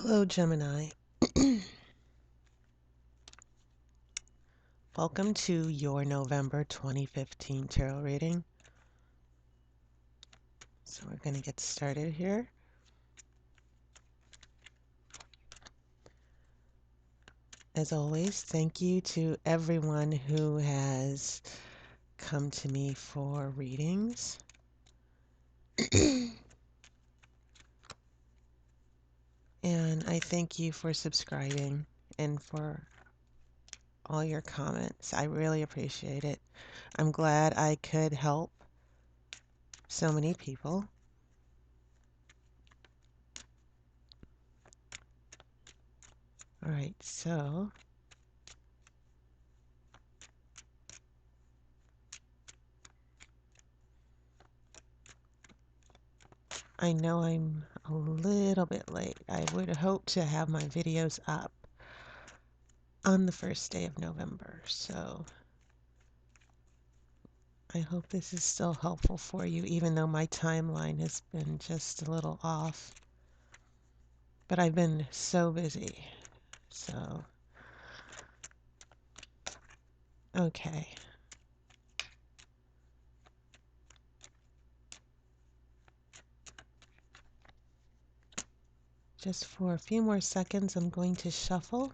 Hello, Gemini. Welcome to your November 2015 tarot reading. So we're going to get started here. As always, thank you to everyone who has come to me for readings. And I thank you for subscribing and for all your comments. I really appreciate it. I'm glad I could help so many people. All right, so I know I'm a little bit late. I would hope to have my videos up on the first day of November, so I hope this is still helpful for you, even though my timeline has been just a little off. But I've been so busy, so okay. Just for a few more seconds, I'm going to shuffle.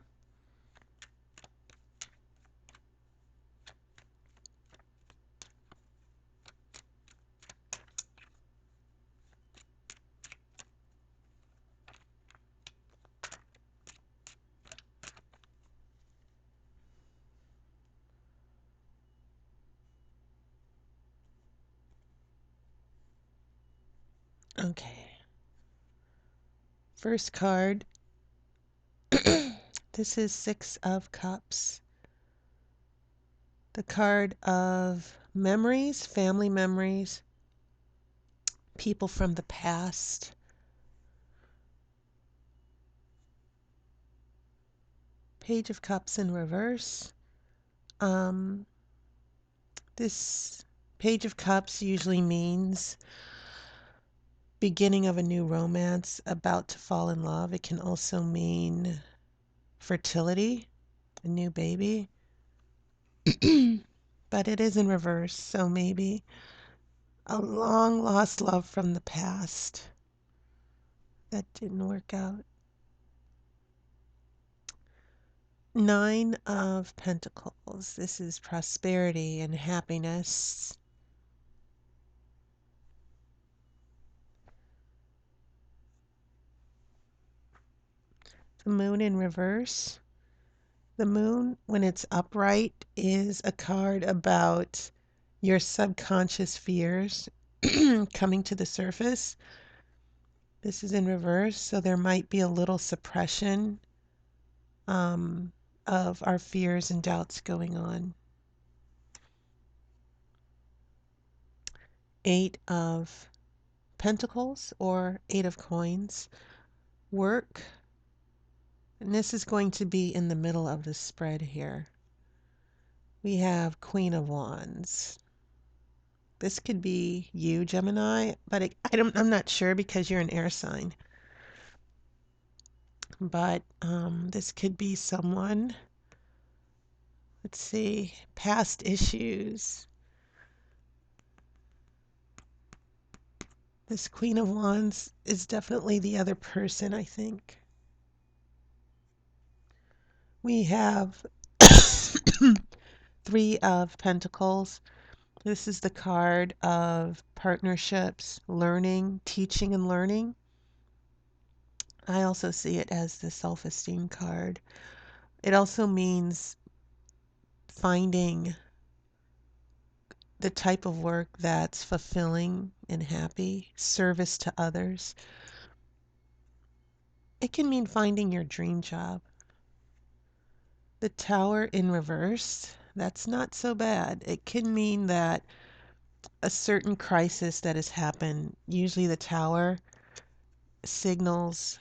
Okay. First card. This is Six of Cups. The card of memories, family memories, people from the past. Page of Cups in reverse. This Page of Cups usually means beginning of a new romance, about to fall in love. It can also mean fertility, a new baby. But it is in reverse, so maybe a long lost love from the past that didn't work out. Nine of Pentacles. This is prosperity and happiness. The Moon in reverse. The Moon, when it's upright, is a card about your subconscious fears coming to the surface. This is in reverse, so there might be a little suppression of our fears and doubts going on. Eight of Pentacles or Eight of Coins. Work. And this is going to be in the middle of the spread here. We have Queen of Wands. This could be you, Gemini, but I'm not sure because you're an air sign. But this could be someone. Let's see, past issues. This Queen of Wands is definitely the other person, I think. We have Three of Pentacles. This is the card of partnerships, learning, teaching and learning. I also see it as the self-esteem card. It also means finding the type of work that's fulfilling and happy, service to others. It can mean finding your dream job. The Tower in reverse, that's not so bad. It can mean that a certain crisis that has happened, usually signals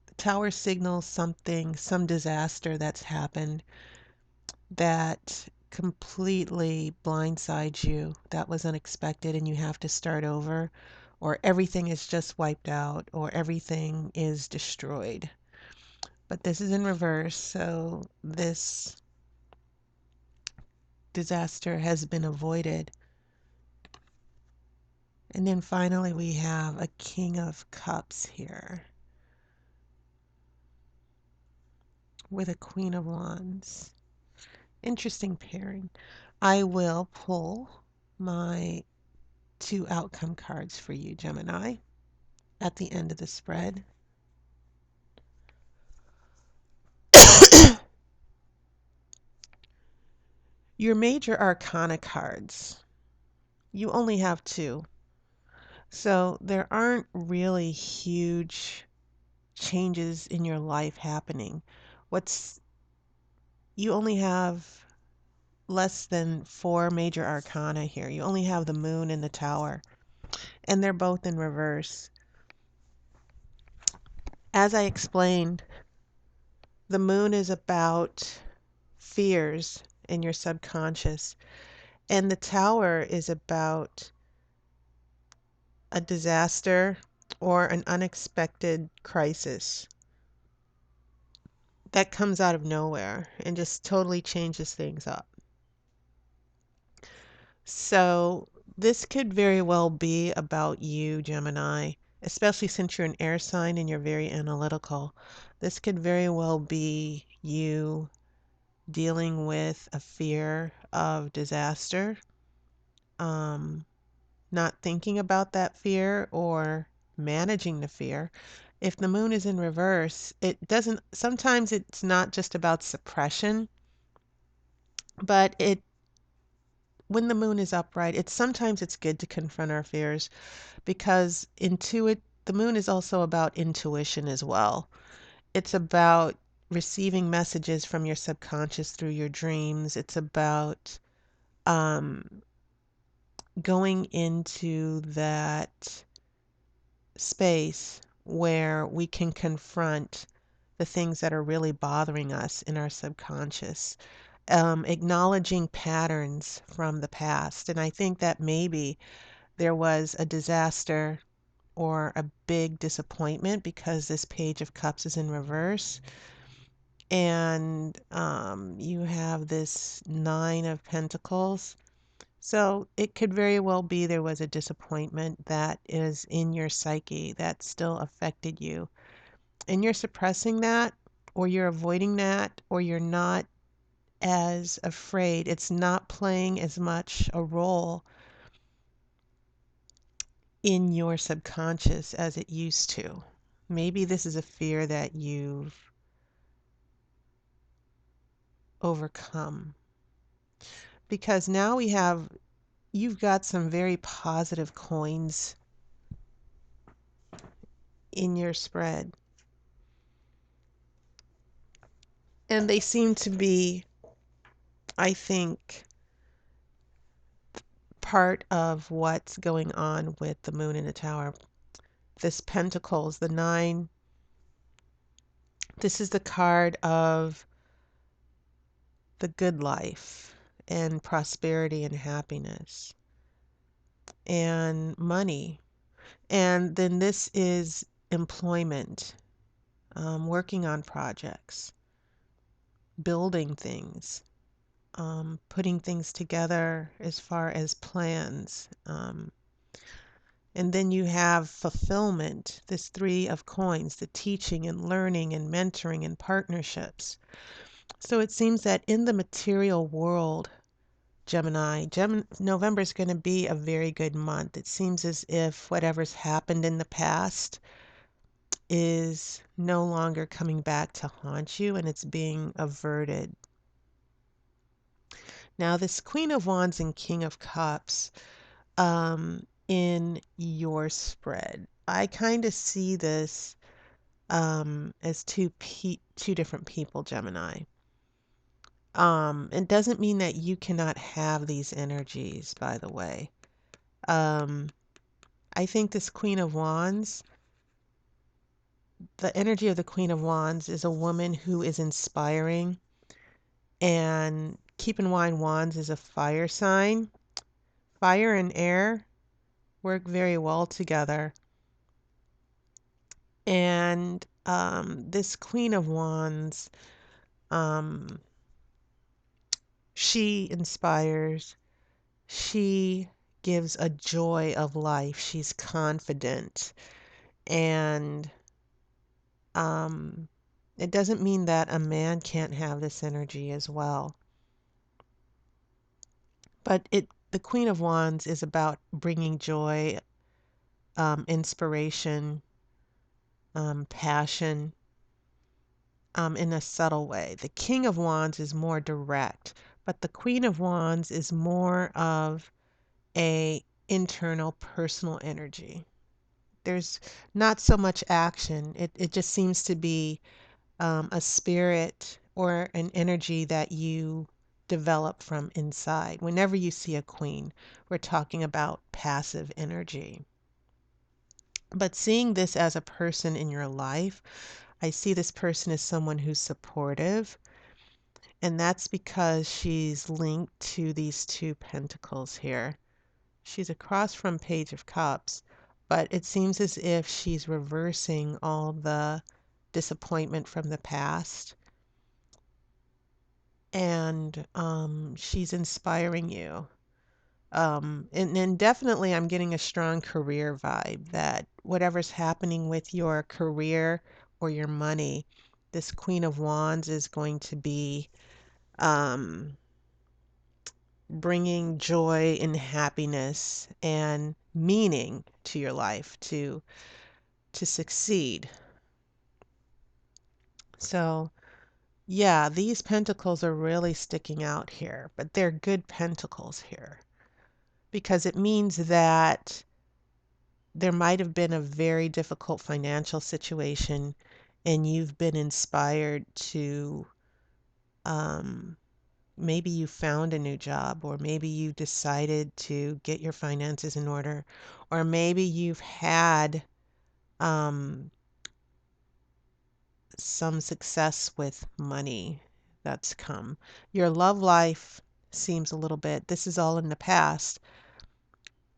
the tower signals something, some disaster that's happened that completely blindsides you, that was unexpected and you have to start over, or everything is just wiped out, or everything is destroyed. But this is in reverse, so this disaster has been avoided. And then finally, we have a King of Cups here with a Queen of Wands. Interesting pairing. I will pull my two outcome cards for you, Gemini, at the end of the spread. Your major arcana cards, you only have two. So there aren't really huge changes in your life happening. What's You only have less than four major arcana here. You only have the moon and the tower, and they're both in reverse. As I explained, the moon is about fears in your subconscious, and the tower is about a disaster or an unexpected crisis that comes out of nowhere and just totally changes things up. So, this could very well be about you, Gemini, especially since you're an air sign and you're very analytical. This could very well be you dealing with a fear of disaster, um, not thinking about that fear or managing the fear. If the moon is in reverse, sometimes it's not just about suppression, but when the moon is upright, sometimes it's good to confront our fears because the moon is also about intuition as well. It's about receiving messages from your subconscious through your dreams. It's about um, going into that space where we can confront the things that are really bothering us in our subconscious, acknowledging patterns from the past. And I think that maybe there was a disaster or a big disappointment because this Page of Cups is in reverse. And you have this Nine of Pentacles. So it could very well be there was a disappointment that is in your psyche that still affected you. And you're suppressing that, or you're avoiding that, or you're not as afraid. It's not playing as much a role in your subconscious as it used to. Maybe this is a fear that you've overcome. Because now you've got some very positive coins in your spread. And they seem to be, I think, part of what's going on with the moon in the tower. This Pentacles, the nine, this is the card of the good life and prosperity and happiness and money. And then this is employment, working on projects, building things, putting things together as far as plans. And then you have fulfillment, this Three of Coins, the teaching and learning and mentoring and partnerships. So it seems that in the material world, Gemini, November is going to be a very good month. It seems as if whatever's happened in the past is no longer coming back to haunt you and it's being averted. Now, this Queen of Wands and King of Cups, in your spread, I kind of see this as two different people, Gemini. It doesn't mean that you cannot have these energies, by the way. Um, I think this Queen of Wands, the energy of the Queen of Wands is a woman who is inspiring. And keep in mind, Wands is a fire sign. Fire and air work very well together. And this Queen of Wands, um, she inspires, she gives a joy of life. She's confident. And um, it doesn't mean that a man can't have this energy as well. But the Queen of Wands is about bringing joy, inspiration, passion, in a subtle way. The King of Wands is more direct, but the Queen of Wands is more of a internal personal energy. There's not so much action. It just seems to be a spirit or an energy that you develop from inside. Whenever you see a queen, we're talking about passive energy. But seeing this as a person in your life, I see this person as someone who's supportive, and that's because she's linked to these two pentacles here. She's across from Page of Cups, but it seems as if she's reversing all the disappointment from the past, and she's inspiring you. And definitely, I'm getting a strong career vibe that whatever's happening with your career or your money, this Queen of Wands is going to be um, bringing joy and happiness and meaning to your life to succeed. So, yeah, these pentacles are really sticking out here, but they're good pentacles here because it means that there might have been a very difficult financial situation and you've been inspired to um, maybe you found a new job, or maybe you decided to get your finances in order, or maybe you've had um, some success with money that's come. Your love life seems a little bit, this is all in the past.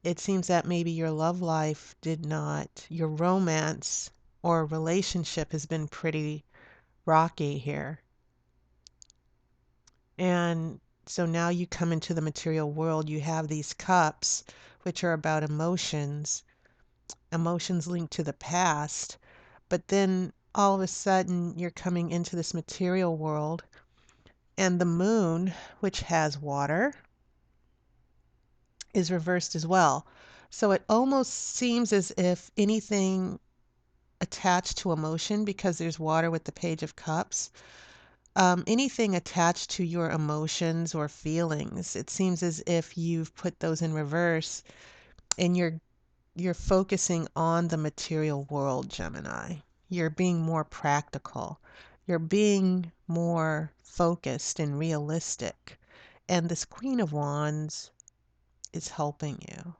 It seems that maybe your love life did not, your romance or relationship has been pretty rocky here. And so now you come into the material world, you have these cups, which are about emotions, emotions linked to the past. But then all of a sudden, you're coming into this material world, and the moon, which has water, is reversed as well. So it almost seems as if anything attached to emotion, because there's water with the Page of Cups, anything attached to your emotions or feelings, it seems as if you've put those in reverse and you're focusing on the material world, Gemini. You're being more practical. You're being more focused and realistic. And this Queen of Wands is helping you.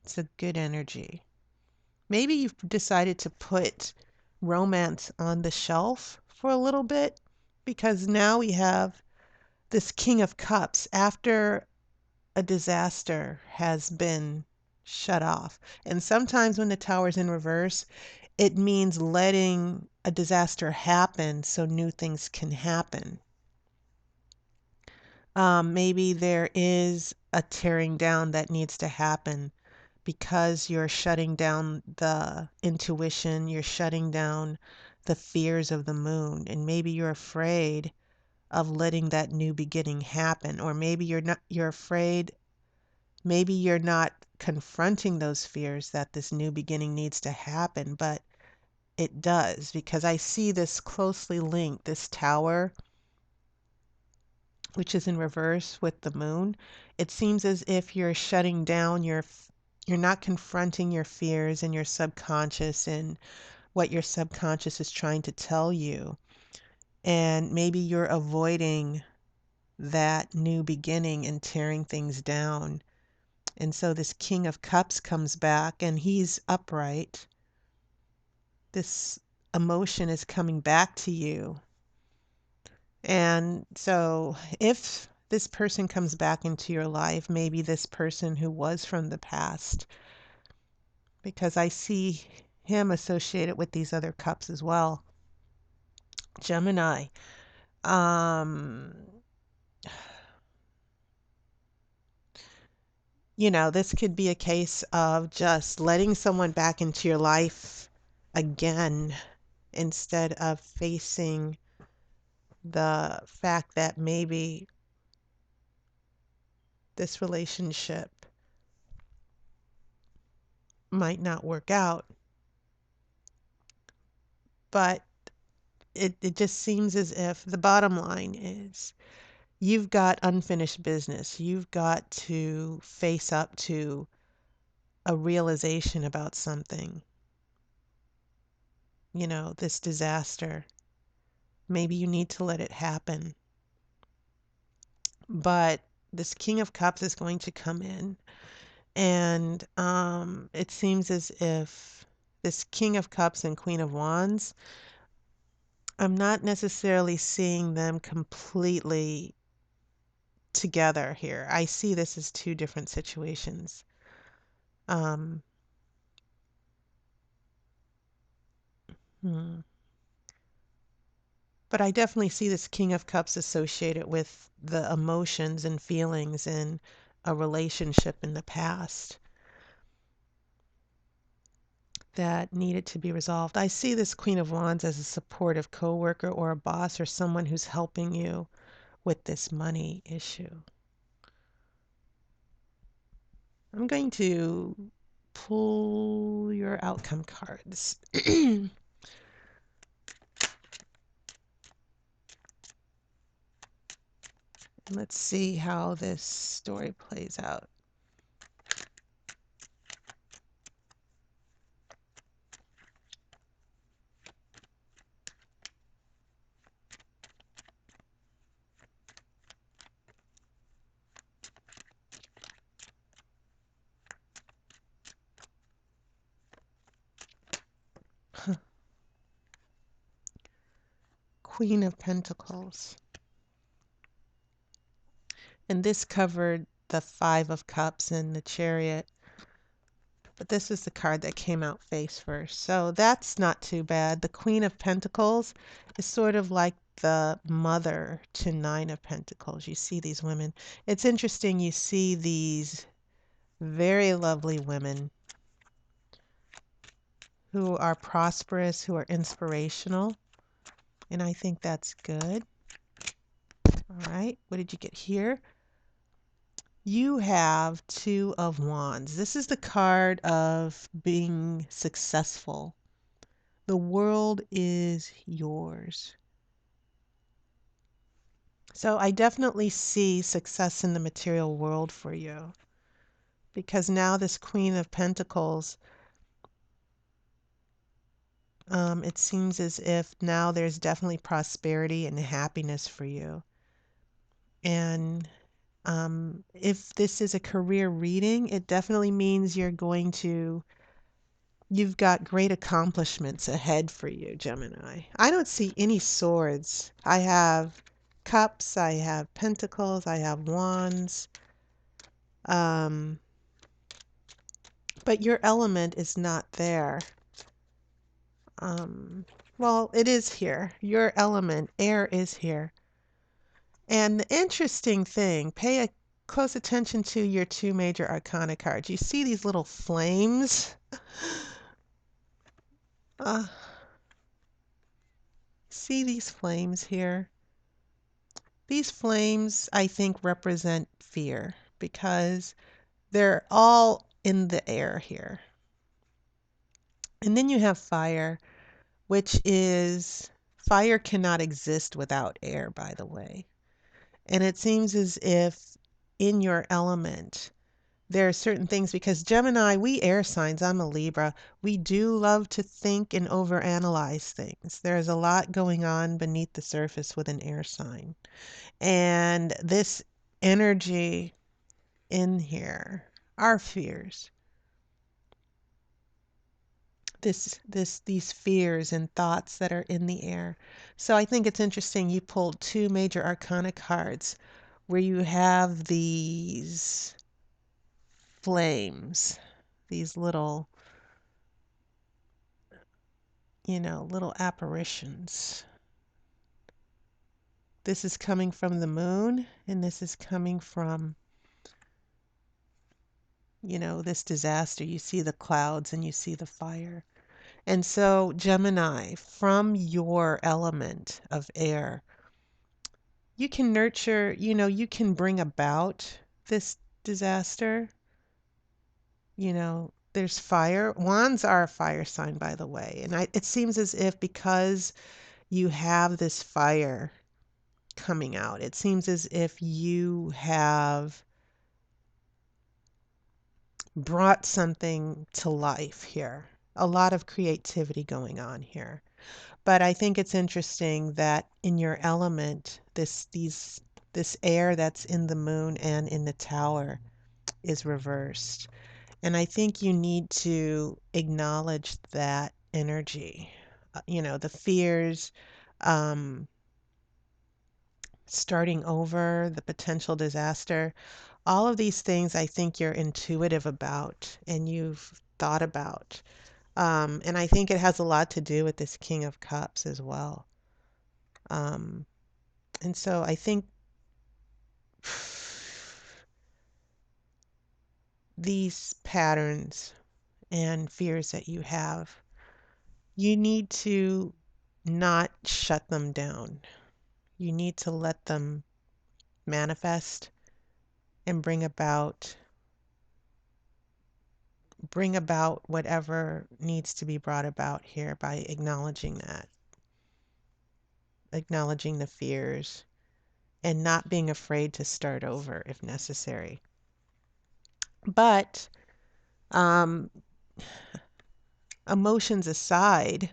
It's a good energy. Maybe you've decided to put romance on the shelf for a little bit because now we have this King of Cups after a disaster has been shut off. And sometimes when the tower's in reverse, it means letting a disaster happen so new things can happen. Maybe there is a tearing down that needs to happen because you're shutting down the intuition, you're shutting down the fears of the moon, and maybe you're afraid of letting that new beginning happen, or maybe you're afraid, maybe you're not confronting those fears that this new beginning needs to happen, but it does, because I see this closely linked, this tower, which is in reverse with the moon. It seems as if you're shutting down you're not confronting your fears and your subconscious and what your subconscious is trying to tell you. And maybe you're avoiding that new beginning and tearing things down. And so this King of Cups comes back and he's upright. This emotion is coming back to you. And so if this person comes back into your life, maybe this person who was from the past, because I see him associated with these other cups as well. Gemini. Um, this could be a case of just letting someone back into your life again instead of facing the fact that maybe this relationship might not work out. But it just seems as if the bottom line is you've got unfinished business. You've got to face up to a realization about something, this disaster. Maybe you need to let it happen. But this King of Cups is going to come in, and it seems as if this King of Cups and Queen of Wands, I'm not necessarily seeing them completely together here. I see this as two different situations. Um, hmm. But I definitely see this King of Cups associated with the emotions and feelings in a relationship in the past that needed to be resolved. I see this Queen of Wands as a supportive coworker or a boss or someone who's helping you with this money issue. I'm going to pull your outcome cards. Let's see how this story plays out. Queen of Pentacles. And this covered the Five of Cups and the Chariot. But this is the card that came out face first. So that's not too bad. The Queen of Pentacles is sort of like the mother to Nine of Pentacles. You see these women. It's interesting. You see these very lovely women who are prosperous, who are inspirational. And I think that's good. All right. What did you get here? You have Two of Wands. This is the card of being successful. The world is yours. So I definitely see success in the material world for you, because now this Queen of Pentacles, it seems as if now there's definitely prosperity and happiness for you. And if this is a career reading, it definitely means you've got great accomplishments ahead for you, Gemini. I don't see any swords. I have cups, I have pentacles, I have wands. Um, but your element is not there. Well, it is here. Your element, air, is here. And the interesting thing, pay a close attention to your two major arcana cards. You see these little flames? Uh, see these flames here? These flames, I think, represent fear because they're all in the air here. And then you have fire, which is fire cannot exist without air, by the way. And it seems as if in your element, there are certain things, because Gemini, we air signs, I'm a Libra, we do love to think and overanalyze things. There's a lot going on beneath the surface with an air sign. And this energy in here, our fears, these fears and thoughts that are in the air. So I think it's interesting you pulled two major arcana cards where you have these flames, these little little apparitions. This is coming from the moon, and this is coming from, this disaster. You see the clouds and you see the fire. And so, Gemini, from your element of air, you can nurture, you can bring about this disaster. There's fire. Wands are a fire sign, by the way. And it seems as if because you have this fire coming out, it seems as if you have brought something to life here. A lot of creativity going on here. But I think it's interesting that in your element, this air that's in the moon and in the tower is reversed. And I think you need to acknowledge that energy. The fears, um, starting over, the potential disaster, all of these things I think you're intuitive about and you've thought about. And I think it has a lot to do with this King of Cups as well. Um, and so I think these patterns and fears that you have, you need to not shut them down. You need to let them manifest and bring about whatever needs to be brought about here by acknowledging that, acknowledging the fears and not being afraid to start over if necessary. But um, emotions aside,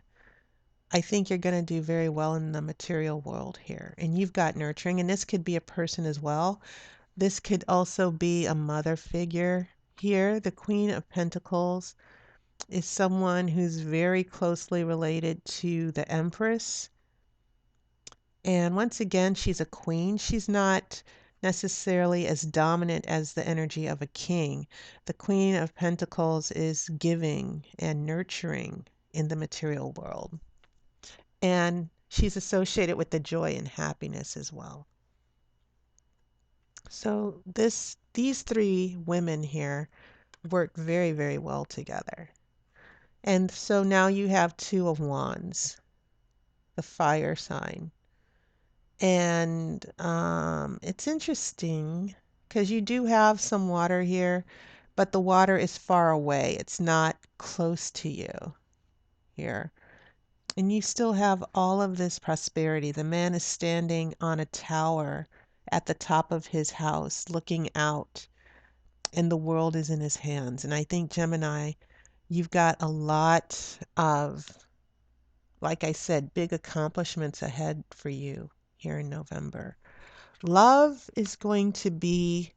I think you're going to do very well in the material world here. And you've got nurturing, and this could be a person as well. This could also be a mother figure here. The Queen of Pentacles is someone who's very closely related to the Empress. And once again, she's a queen. She's not necessarily as dominant as the energy of a king. The Queen of Pentacles is giving and nurturing in the material world. And she's associated with the joy and happiness as well. So these three women here work very, very well together. And so now you have Two of Wands, the fire sign. And it's interesting because you do have some water here, but the water is far away. It's not close to you here. And you still have all of this prosperity. The man is standing on a tower at the top of his house looking out, and the world is in his hands. And I think, Gemini, you've got a lot of, like I said, big accomplishments ahead for you here in November. Love is going to be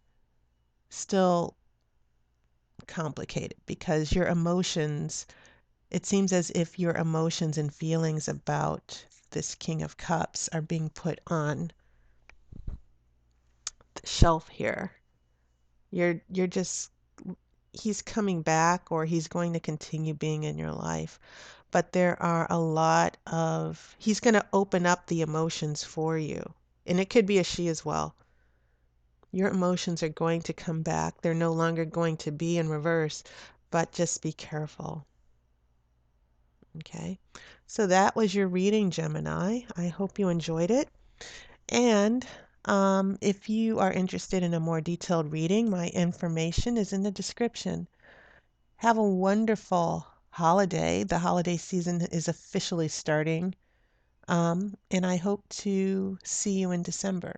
still complicated because your emotions, it seems as if your emotions and feelings about this King of Cups are being put on the shelf here. You're just he's coming back or he's going to continue being in your life. But there are a lot of he's going to open up the emotions for you. And it could be a she as well. Your emotions are going to come back. They're no longer going to be in reverse, but just be careful. Okay. So that was your reading, Gemini. I hope you enjoyed it. And if you are interested in a more detailed reading, my information is in the description. Have a wonderful holiday. The holiday season is officially starting. And I hope to see you in December.